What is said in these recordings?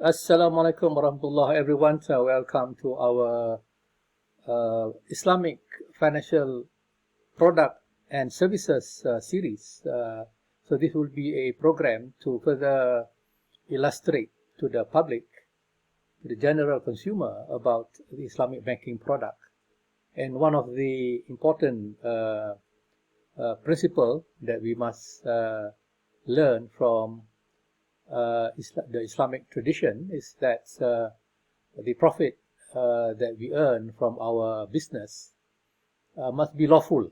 Assalamualaikum warahmatullahi everyone. Welcome to our Islamic financial product and services series. So this will be a program to further illustrate to the public, to the general consumer, about the Islamic banking product. And one of the important principle that we must learn from the Islamic tradition is that the profit that we earn from our business must be lawful.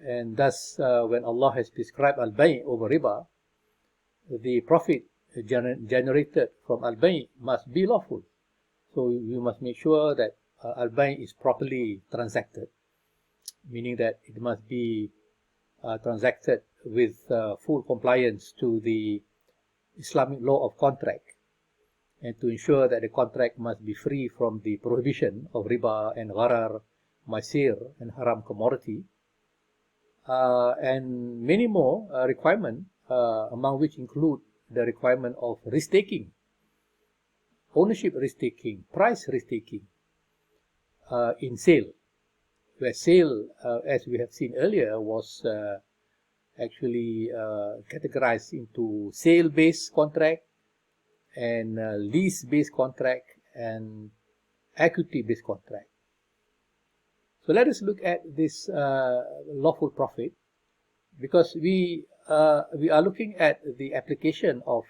And thus, when Allah has prescribed Albay over riba, the profit generated from Albay must be lawful. So we must make sure that Albay is properly transacted, meaning that it must be transacted with full compliance to the Islamic law of contract, and to ensure that the contract must be free from the prohibition of riba and gharar, maisir and haram commodity, and many more requirements, among which include the requirement of risk-taking, ownership risk-taking, price risk-taking in sale, where sale, as we have seen earlier, was actually categorized into sale-based contract and lease-based contract and equity-based contract. So let us look at this lawful profit, because we are looking at the application of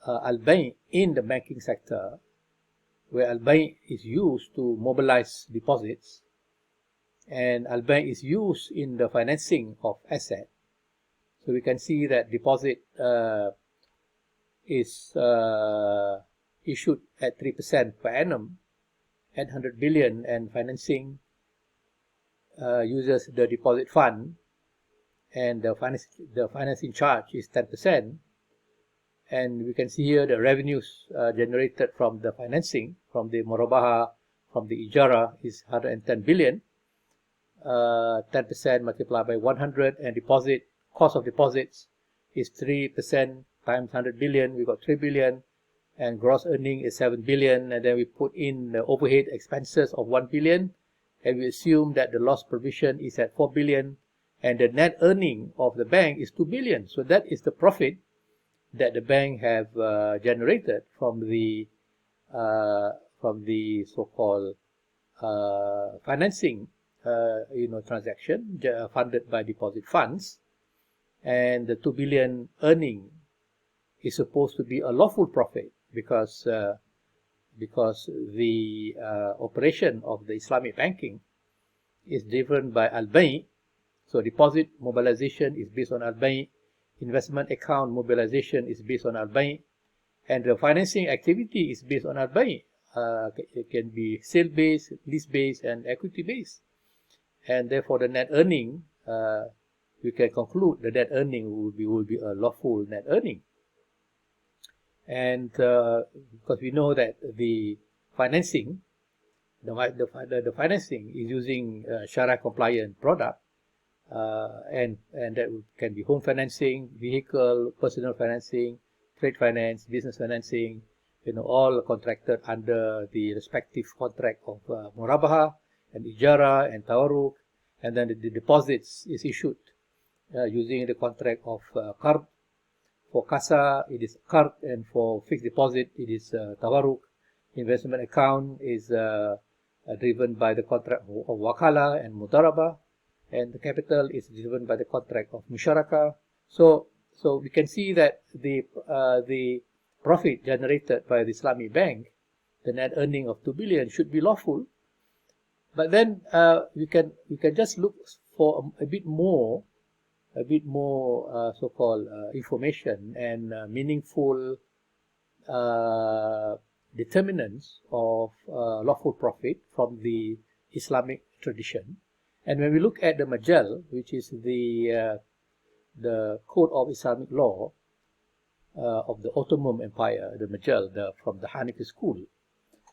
Albay in the banking sector, where Albay is used to mobilize deposits, and Albay is used in the financing of asset. So we can see that deposit is issued at 3% per annum at 100 billion, and financing uses the deposit fund, and the financing charge is 10%. And we can see here the revenues generated from the financing, from the murabaha, from the ijara, is 110 billion. 10% multiplied by 100, and cost of deposits is 3% times 100 billion. We got 3 billion, and gross earning is 7 billion. And then we put in the overhead expenses of 1 billion, and we assume that the loss provision is at 4 billion, and the net earning of the bank is 2 billion. So that is the profit that the bank have generated from the so-called financing transaction funded by deposit funds. And the 2 billion earning is supposed to be a lawful profit, because the operation of the Islamic banking is driven by Albay. So deposit mobilization is based on Albay, investment account mobilization is based on Albay, and the financing activity is based on Albay. It can be sale-based, lease-based, and equity-based. And therefore the net earning, we can conclude the net earning will be a lawful net earning. And because we know that the financing, the financing is using Sharia compliant product, and that can be home financing, vehicle, personal financing, trade finance, business financing, all contracted under the respective contract of murabaha and ijara and tawarruk. And then the deposits is issued using the contract of qard. For kasa, it is qard, and for fixed deposit, it is tawarruk. Investment account is driven by the contract of wakala and mudaraba, and the capital is driven by the contract of musharaka. So we can see that the profit generated by the Islamic bank, the net earning of 2 billion, should be lawful. But then we can just look for a bit more so-called information and meaningful determinants of lawful profit from the Islamic tradition. And when we look at the Mejelle, which is the code of Islamic law of the Ottoman Empire, the Mejelle, from the Hanafi school,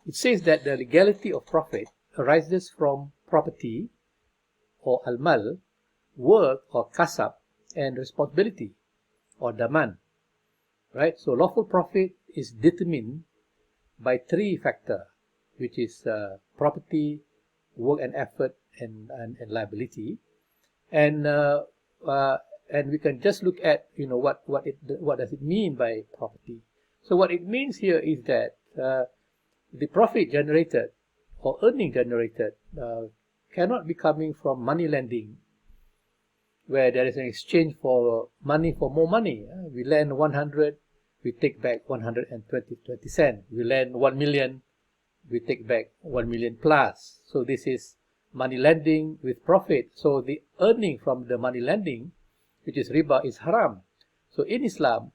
it says that the legality of profit arises from property or almal, work or kasb, and responsibility or daman. Right? So lawful profit is determined by three factors, which is property, work and effort, and liability. And we can just look at what does it mean by property. So what it means here is that the profit generated or earning generated cannot be coming from money lending, where there is an exchange for money for more money. We lend 100, we take back 120 cents. We lend 1 million, we take back 1 million plus. So this is money lending with profit. So the earning from the money lending, which is riba, is haram. So in Islam,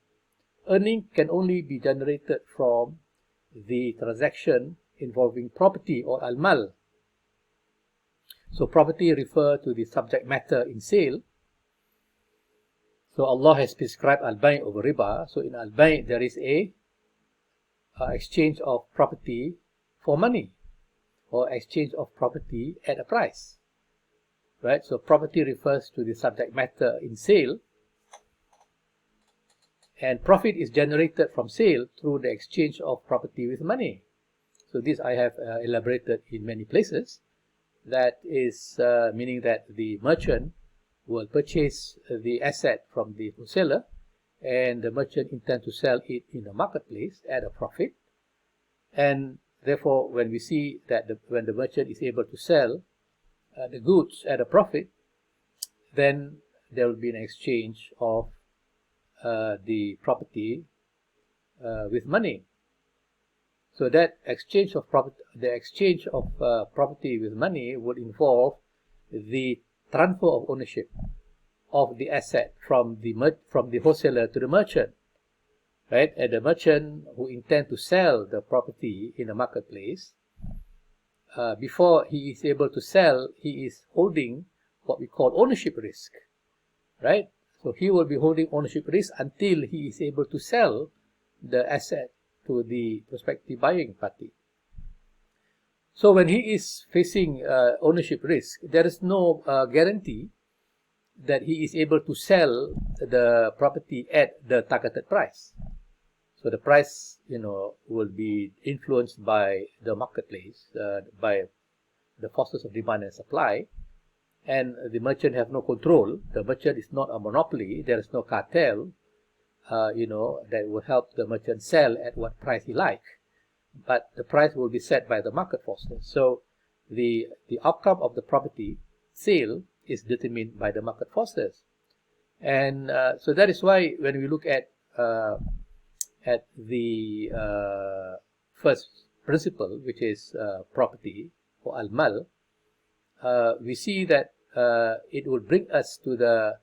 earning can only be generated from the transaction involving property or almal. So property refer to the subject matter in sale. So Allah has prescribed albay over riba. So in albay there is a exchange of property for money, or exchange of property at a price, right? So property refers to the subject matter in sale, and profit is generated from sale through the exchange of property with money. So this I have elaborated in many places. That is meaning that the merchant will purchase the asset from the wholesaler, and the merchant intends to sell it in the marketplace at a profit. And therefore, when we see that when the merchant is able to sell the goods at a profit, then there will be an exchange of the property with money. So that exchange of property, property with money would involve the transfer of ownership of the asset from the wholesaler to the merchant, right? And the merchant who intend to sell the property in the marketplace, before he is able to sell, he is holding what we call ownership risk, right? So he will be holding ownership risk until he is able to sell the asset to the prospective buying party. So when he is facing ownership risk, there is no guarantee that he is able to sell the property at the targeted price. So the price, will be influenced by the marketplace, by the forces of demand and supply, and the merchant have no control. The merchant is not a monopoly. There is no cartel, that will help the merchant sell at what price he like. But the price will be set by the market forces. So the outcome of the property sale is determined by the market forces. And so that is why when we look at the first principle, which is property or almal, we see that it will bring us to the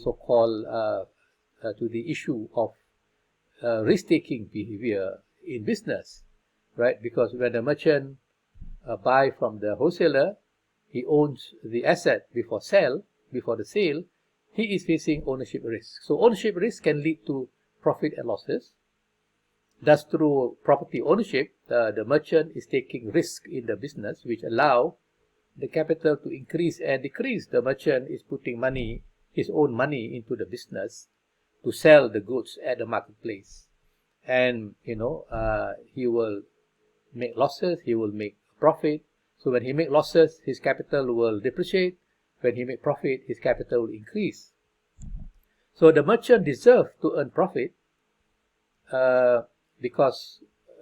so-called to the issue of risk-taking behavior in business, right? Because when the merchant buy from the wholesaler, he owns the asset before the sale, he is facing ownership risk. So ownership risk can lead to profit and losses. Thus, through property ownership, the merchant is taking risk in the business, which allow the capital to increase and decrease. The merchant is putting money, his own money, into the business to sell the goods at the marketplace. And, he will make losses, he will make profit. So when he make losses, his capital will depreciate. When he make profit, his capital will increase. So the merchant deserves to earn profit because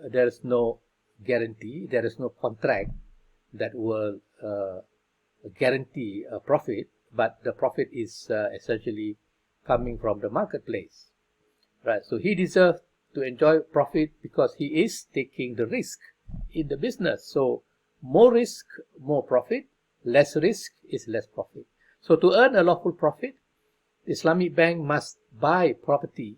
there is no guarantee, there is no contract that will guarantee a profit, but the profit is essentially coming from the marketplace, right? So he deserves to enjoy profit because he is taking the risk in the business. So more risk, more profit. Less risk is less profit. So to earn a lawful profit, the Islamic bank must buy property,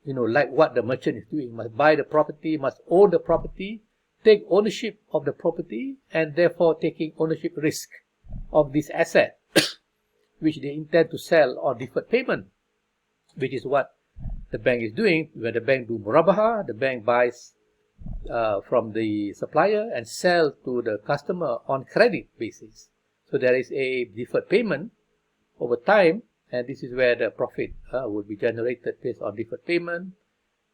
like what the merchant is doing. Must buy the property, must own the property, take ownership of the property, and therefore taking ownership risk of this asset, which they intend to sell or deferred payment, which is what the bank is doing. When the bank do murabaha, the bank buys from the supplier and sell to the customer on credit basis. So there is a deferred payment over time, and this is where the profit will be generated based on deferred payment.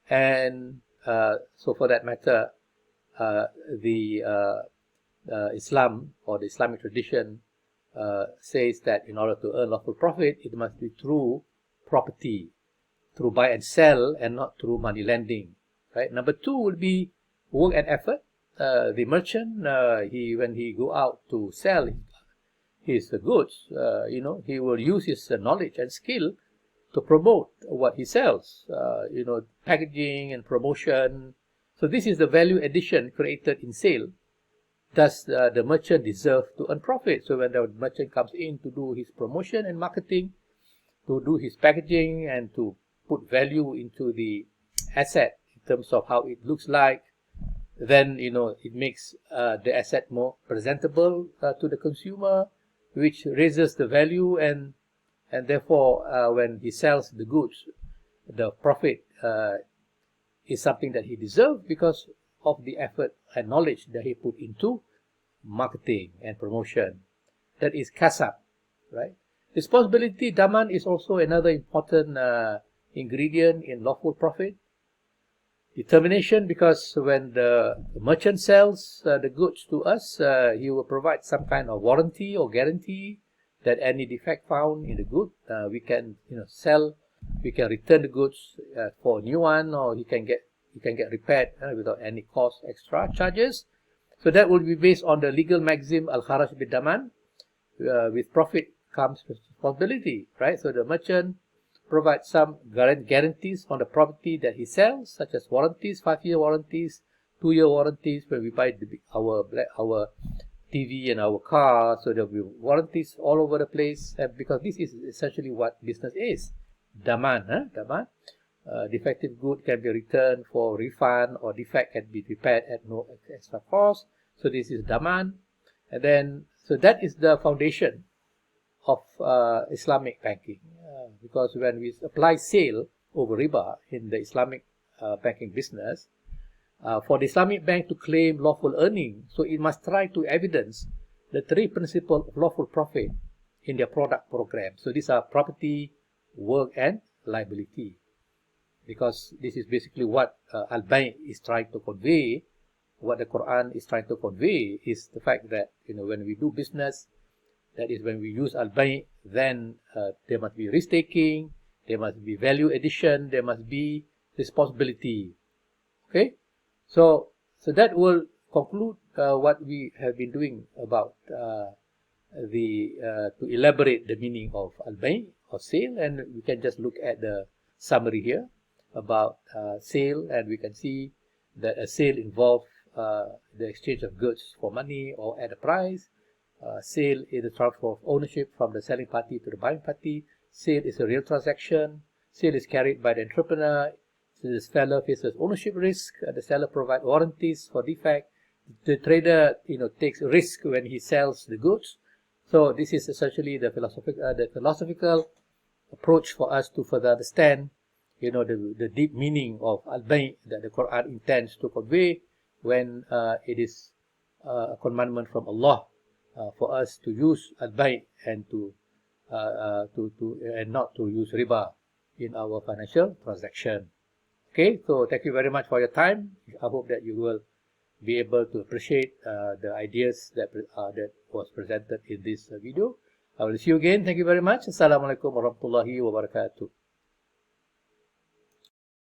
And so for that matter, the Islam or the Islamic tradition says that in order to earn lawful profit, it must be through property, through buy and sell, and not through money lending. Right. Number two will be work and effort. The merchant, when he go out to sell his goods, he will use his knowledge and skill to promote what he sells. Packaging and promotion. So this is the value addition created in sale. Does the merchant deserve to earn profit? So when the merchant comes in to do his promotion and marketing, to do his packaging and to put value into the asset in terms of how it looks like, then it makes the asset more presentable to the consumer, which raises the value, and therefore when he sells the goods, the profit is something that he deserves because of the effort and knowledge that he put into marketing and promotion. That is kasb, right? Responsibility, daman, is also another important ingredient in lawful profit. Determination, because when the merchant sells the goods to us, he will provide some kind of warranty or guarantee that any defect found in the good, we can sell, we can return the goods for a new one, or he can get repaired without any cost, extra charges. So that will be based on the legal maxim al-kharaj bid-daman. With profit comes responsibility, right? So the merchant provides some guarantees on the property that he sells, such as warranties, 5-year warranties, 2-year warranties when we buy our TV and our car. So there will be warranties all over the place, because this is essentially what business is. Daman, daman. Defective good can be returned for refund, or defect can be repaired at no extra cost. So this is daman. And then, so that is the foundation of Islamic banking, because when we apply sale over riba in the Islamic banking business, for the Islamic bank to claim lawful earning, so it must try to evidence the 3 principles of lawful profit in their product program. So these are property, work, and liability, because this is basically what Albay is trying to convey. What the Quran is trying to convey is the fact that when we do business, that is when we use Albay, then there must be risk taking, there must be value addition, there must be responsibility. Okay, so that will conclude what we have been doing about to elaborate the meaning of Albay or sale, and we can just look at the summary here about sale, and we can see that a sale involves the exchange of goods for money or at a price. Sale is the transfer of ownership from the selling party to the buying party. Sale is a real transaction. Sale is carried by the entrepreneur. So the seller faces ownership risk. The seller provides warranties for defect. The trader, takes risk when he sells the goods. So this is essentially the philosophical approach for us to further understand, the deep meaning of Albay that the Quran intends to convey when it is a commandment from Allah for us to use Albay and and not to use riba in our financial transaction. Okay, so thank you very much for your time. I hope that you will be able to appreciate the ideas that was presented in this video. I will see you again. Thank you very much. Assalamualaikum warahmatullahi wabarakatuh.